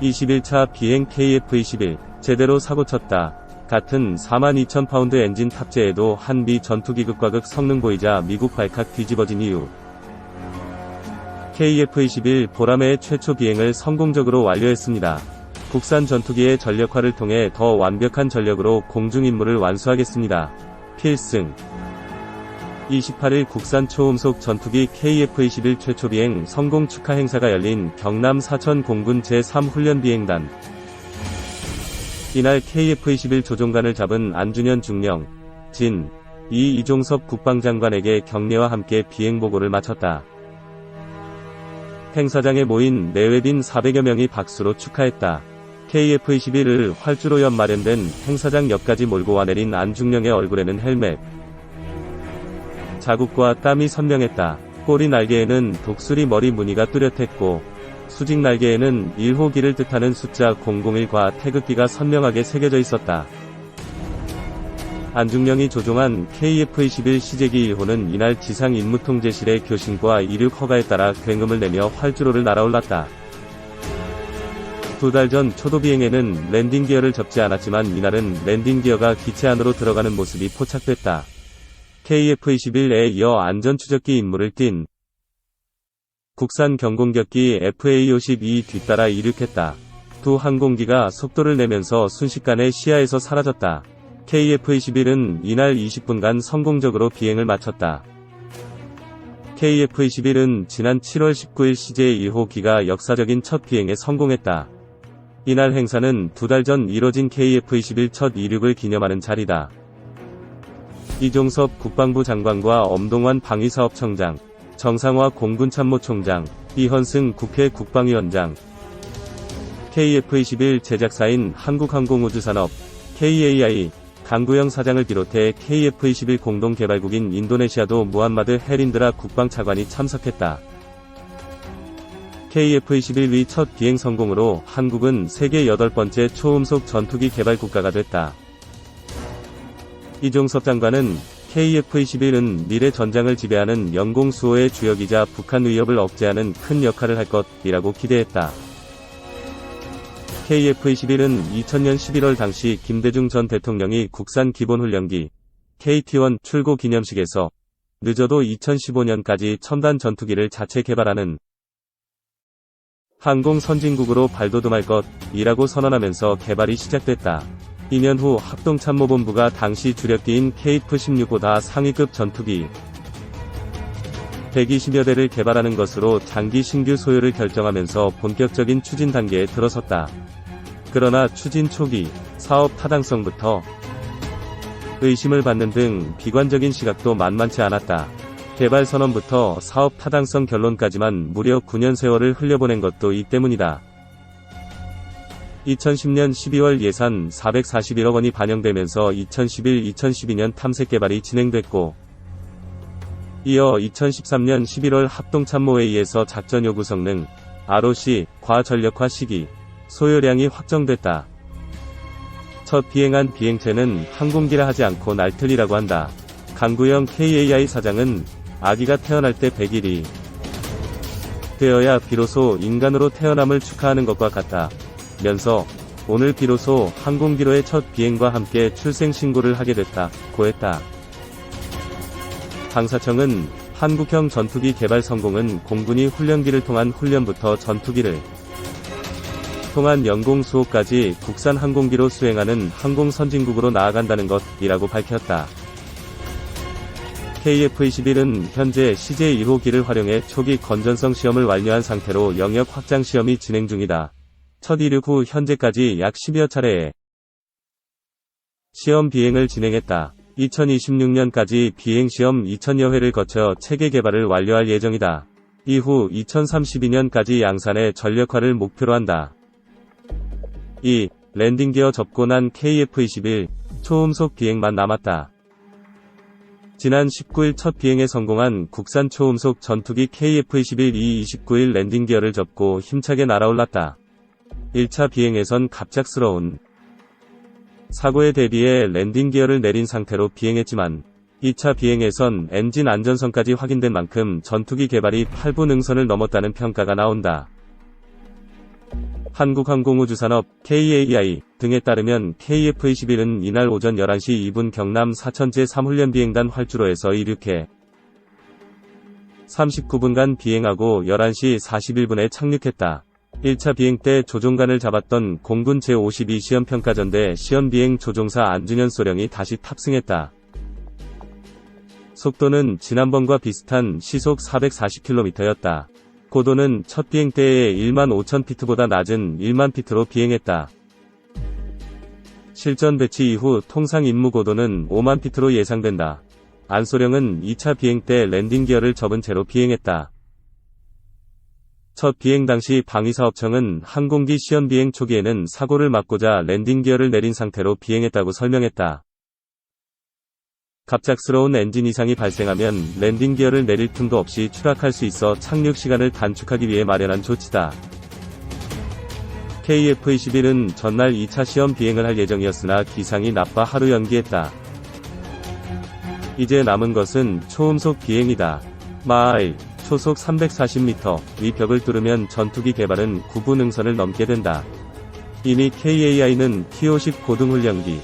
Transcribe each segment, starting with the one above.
21차 비행 KF-21 제대로 사고쳤다. 같은 42,000파운드 엔진 탑재에도 한 미 전투기급과 극 성능 보이자 미국 발칵 뒤집어진 이유. KF-21 보라매의 최초 비행을 성공적으로 완료했습니다. 국산 전투기의 전력화를 통해 더 완벽한 전력으로 공중 임무를 완수하겠습니다. 필승. 28일 국산 초음속 전투기 KF-21 최초 비행 성공 축하 행사가 열린 경남 사천 공군 제3훈련비행단. 이날 KF-21 조종관을 잡은 안준현 중령, 진, 이종섭 국방장관에게 격려와 함께 비행 보고를 마쳤다. 행사장에 모인 내외빈 400여 명이 박수로 축하했다. KF-21을 활주로 옆 마련된 행사장 옆까지 몰고 와내린 안중령의 얼굴에는 헬멧 자국과 땀이 선명했다. 꼬리 날개에는 독수리 머리 무늬가 뚜렷했고 수직 날개에는 1호기를 뜻하는 숫자 001과 태극기가 선명하게 새겨져 있었다. 안중령이 조종한 KF-21 시제기 1호는 이날 지상임무통제실의 교신과 이륙 허가에 따라 굉음을 내며 활주로를 날아올랐다. 2달 전 초도 비행에는 랜딩 기어를 접지 않았지만 이날은 랜딩 기어가 기체 안으로 들어가는 모습이 포착됐다. KF-21에 이어 안전추적기 임무를 띈 국산 경공격기 FA-52 뒤따라 이륙했다. 두 항공기가 속도를 내면서 순식간에 시야에서 사라졌다. KF-21은 이날 20분간 성공적으로 비행을 마쳤다. KF-21은 지난 7월 19일 CJ-1호기가 역사적인 첫 비행에 성공했다. 이날 행사는 2달 전 이뤄진 KF-21 첫 이륙을 기념하는 자리다. 이종섭 국방부 장관과 엄동환 방위사업청장, 정상화 공군참모총장, 이헌승 국회 국방위원장, KF-21 제작사인 한국항공우주산업, KAI, 강구영 사장을 비롯해 KF-21 공동개발국인 인도네시아도 무함마드 헤린드라 국방차관이 참석했다. KF-21의 첫 비행 성공으로 한국은 세계 8번째 초음속 전투기 개발 국가가 됐다. 이종섭 장관은 KF-21은 미래 전장을 지배하는 영공 수호의 주역이자 북한 위협을 억제하는 큰 역할을 할 것이라고 기대했다. KF-21은 2000년 11월 당시 김대중 전 대통령이 국산 기본훈련기 KT-1 출고 기념식에서 늦어도 2015년까지 첨단 전투기를 자체 개발하는 항공 선진국으로 발돋움할 것이라고 선언하면서 개발이 시작됐다. 2년 후 합동참모본부가 당시 주력기인 KF-16보다 상위급 전투기 120여 대를 개발하는 것으로 장기 신규 소요를 결정하면서 본격적인 추진 단계에 들어섰다. 그러나 추진 초기, 사업 타당성부터 의심을 받는 등 비관적인 시각도 만만치 않았다. 개발 선언부터 사업 타당성 결론까지만 무려 9년 세월을 흘려보낸 것도 이 때문이다. 2010년 12월 예산 441억 원이 반영되면서 2011-2012년 탐색 개발이 진행됐고, 이어 2013년 11월 합동참모회의에서 작전 요구 성능, ROC, 과전력화 시기, 소요량이 확정됐다. 첫 비행한 비행체는 항공기라 하지 않고 날틀이라고 한다. 강구영 KAI 사장은 아기가 태어날 때 100일이 되어야 비로소 인간으로 태어남을 축하하는 것과 같다. 면서 오늘 비로소 항공기로의 첫 비행과 함께 출생 신고를 하게 됐다고 했다. 방사청은 한국형 전투기 개발 성공은 공군이 훈련기를 통한 훈련부터 전투기를 통한 영공 수호까지 국산 항공기로 수행하는 항공 선진국으로 나아간다는 것이라고 밝혔다. KF-21은 현재 CJ-1호기를 활용해 초기 건전성 시험을 완료한 상태로 영역 확장 시험이 진행 중이다. 첫 이륙 후 현재까지 약 10여 차례의 시험 비행을 진행했다. 2026년까지 비행시험 2000여 회를 거쳐 체계 개발을 완료할 예정이다. 이후 2032년까지 양산의 전력화를 목표로 한다. 2. 랜딩 기어 접고 난 KF-21 초음속 비행만 남았다. 지난 19일 첫 비행에 성공한 국산 초음속 전투기 KF-21이 29일 랜딩 기어를 접고 힘차게 날아올랐다. 1차 비행에선 갑작스러운 사고에 대비해 랜딩 기어를 내린 상태로 비행했지만 2차 비행에선 엔진 안전성까지 확인된 만큼 전투기 개발이 8부 능선을 넘었다는 평가가 나온다. 한국항공우주산업 KAI 등에 따르면 KF-21은 이날 오전 11시 2분 경남 사천 제3훈련비행단 활주로에서 이륙해 39분간 비행하고 11시 41분에 착륙했다. 1차 비행 때 조종관을 잡았던 공군 제52 시험평가전대 시험비행 조종사 안준현 소령이 다시 탑승했다. 속도는 지난번과 비슷한 시속 440km였다. 고도는 첫 비행 때의 15,000피트보다 낮은 10,000피트로 비행했다. 실전 배치 이후 통상 임무 고도는 50,000피트로 예상된다. 안소령은 2차 비행 때 랜딩 기어를 접은 채로 비행했다. 첫 비행 당시 방위사업청은 항공기 시험 비행 초기에는 사고를 막고자 랜딩 기어를 내린 상태로 비행했다고 설명했다. 갑작스러운 엔진 이상이 발생하면 랜딩 기어를 내릴 틈도 없이 추락할 수 있어 착륙 시간을 단축하기 위해 마련한 조치다. KF-21은 전날 2차 시험 비행을 할 예정이었으나 기상이 나빠 하루 연기했다. 이제 남은 것은 초음속 비행이다. 마하일, 초속 340m, 위 벽을 뚫으면 전투기 개발은 구부 능선을 넘게 된다. 이미 KAI는 T-50 고등훈련기,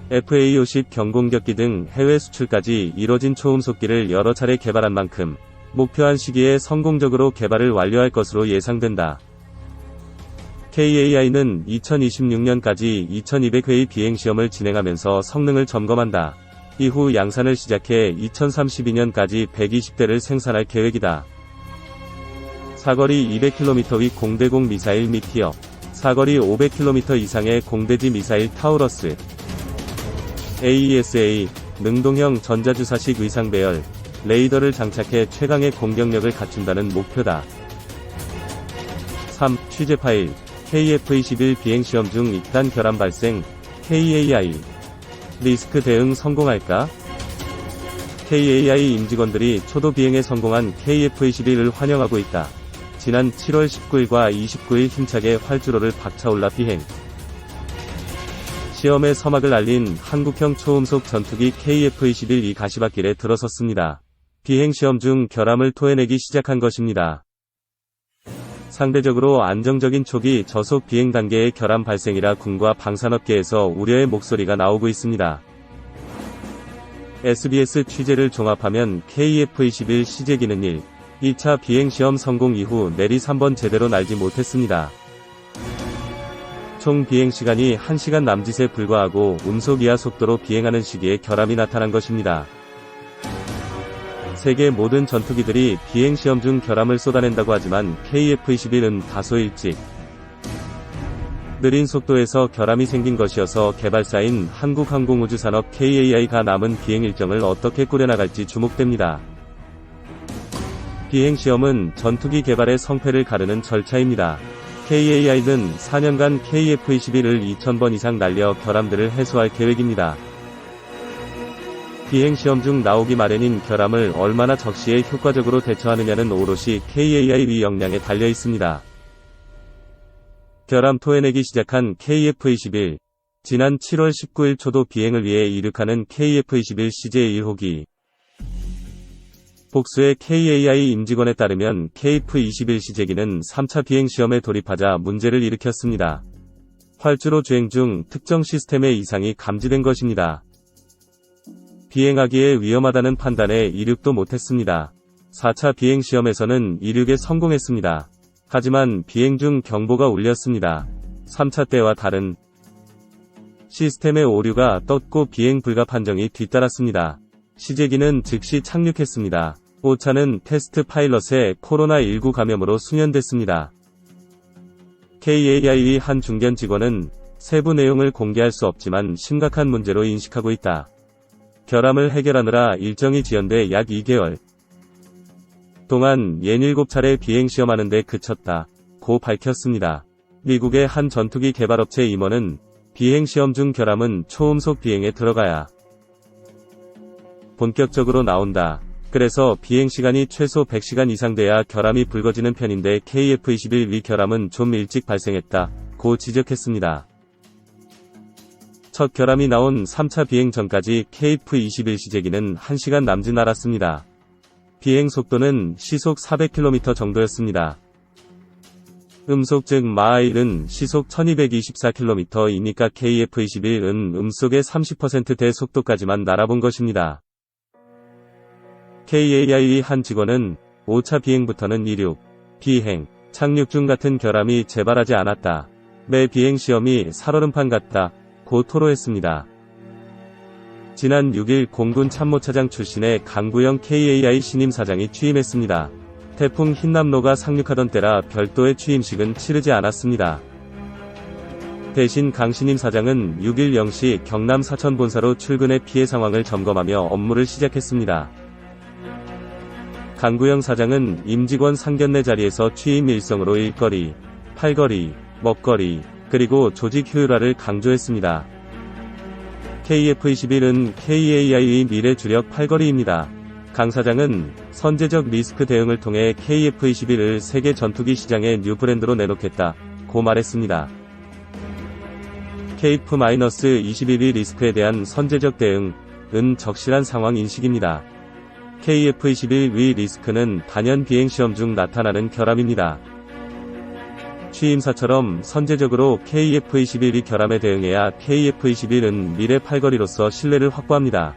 FA-50 경공격기 등 해외 수출까지 이뤄진 초음속기를 여러 차례 개발한 만큼 목표한 시기에 성공적으로 개발을 완료할 것으로 예상된다. KAI는 2026년까지 2200회의 비행시험을 진행하면서 성능을 점검한다. 이후 양산을 시작해 2032년까지 120대를 생산할 계획이다. 사거리 200km 위 공대공 미사일 미티어, 사거리 500km 이상의 공대지 미사일 타우러스, AESA, 능동형 전자주사식 의상 배열, 레이더를 장착해 최강의 공격력을 갖춘다는 목표다. 3. 취재 파일. KF-21 비행시험 중 입단 결함 발생. KAI. 리스크 대응 성공할까? KAI 임직원들이 초도 비행에 성공한 KF-21을 환영하고 있다. 지난 7월 19일과 29일 힘차게 활주로를 박차올라 비행. 시험의 서막을 알린 한국형 초음속 전투기 KF-21이 가시밭길에 들어섰습니다. 비행시험 중 결함을 토해내기 시작한 것입니다. 상대적으로 안정적인 초기 저속 비행 단계의 결함 발생이라 군과 방산업계에서 우려의 목소리가 나오고 있습니다. SBS 취재를 종합하면 KF-21 시제기는 1. 2차 비행시험 성공 이후 내리 3번 제대로 날지 못했습니다. 총 비행시간이 1시간 남짓에 불과하고 음속 이하 속도로 비행하는 시기에 결함이 나타난 것입니다. 세계 모든 전투기들이 비행시험 중 결함을 쏟아낸다고 하지만 KF-21은 다소 일찍 느린 속도에서 결함이 생긴 것이어서 개발사인 한국항공우주산업 KAI가 남은 비행 일정을 어떻게 꾸려나갈지 주목됩니다. 비행시험은 전투기 개발의 성패를 가르는 절차입니다. KAI는 4년간 KF-21을 2,000번 이상 날려 결함들을 해소할 계획입니다. 비행시험 중 나오기 마련인 결함을 얼마나 적시에 효과적으로 대처하느냐는 오롯이 KAI 역량에 달려 있습니다. 결함 토해내기 시작한 KF-21. 지난 7월 19일 초도 비행을 위해 이륙하는 KF-21 CJ1호기. 복수의 KAI 임직원에 따르면 KF-21 시제기는 3차 비행시험에 돌입하자 문제를 일으켰습니다. 활주로 주행 중 특정 시스템의 이상이 감지된 것입니다. 비행하기에 위험하다는 판단에 이륙도 못했습니다. 4차 비행시험에서는 이륙에 성공했습니다. 하지만 비행 중 경보가 울렸습니다. 3차 때와 다른 시스템의 오류가 떴고 비행 불가 판정이 뒤따랐습니다. 시제기는 즉시 착륙했습니다. 5차는 테스트 파일럿의 코로나19 감염으로 수년됐습니다. KAI 한 중견 직원은 세부 내용을 공개할 수 없지만 심각한 문제로 인식하고 있다. 결함을 해결하느라 일정이 지연돼 약 2개월 동안 67차례 비행시험하는 데 그쳤다. 고 밝혔습니다. 미국의 한 전투기 개발업체 임원은 비행시험 중 결함은 초음속 비행에 들어가야 본격적으로 나온다. 그래서 비행시간이 최소 100시간 이상 돼야 결함이 불거지는 편인데 KF-21 위 결함은 좀 일찍 발생했다. 고 지적했습니다. 첫 결함이 나온 3차 비행 전까지 KF-21 시제기는 1시간 남짓 날았습니다. 비행 속도는 시속 400km 정도였습니다. 음속 즉 마하일은 시속 1224km이니까 KF-21은 음속의 30%대 속도까지만 날아본 것입니다. KAI의 한 직원은 5차 비행부터는 이륙, 비행, 착륙 중 같은 결함이 재발하지 않았다. 매 비행 시험이 살얼음판 같다. 고 토로했습니다. 지난 6일 공군 참모차장 출신의 강구영 KAI 신임 사장이 취임했습니다. 태풍 흰남노가 상륙하던 때라 별도의 취임식은 치르지 않았습니다. 대신 강 신임 사장은 6일 0시 경남 사천 본사로 출근해 피해 상황을 점검하며 업무를 시작했습니다. 강구영 사장은 임직원 상견례 자리에서 취임 일성으로 일거리, 팔거리, 먹거리, 그리고 조직 효율화를 강조했습니다. KF-21은 KAI의 미래 주력 팔거리입니다. 강 사장은 선제적 리스크 대응을 통해 KF-21을 세계 전투기 시장의 뉴 브랜드로 내놓겠다고 말했습니다. KF-21의 리스크에 대한 선제적 대응은 적실한 상황 인식입니다. KF-21의 리스크는 단연 비행시험 중 나타나는 결함입니다. 취임사처럼 선제적으로 KF-21의 결함에 대응해야 KF-21은 미래 팔거리로서 신뢰를 확보합니다.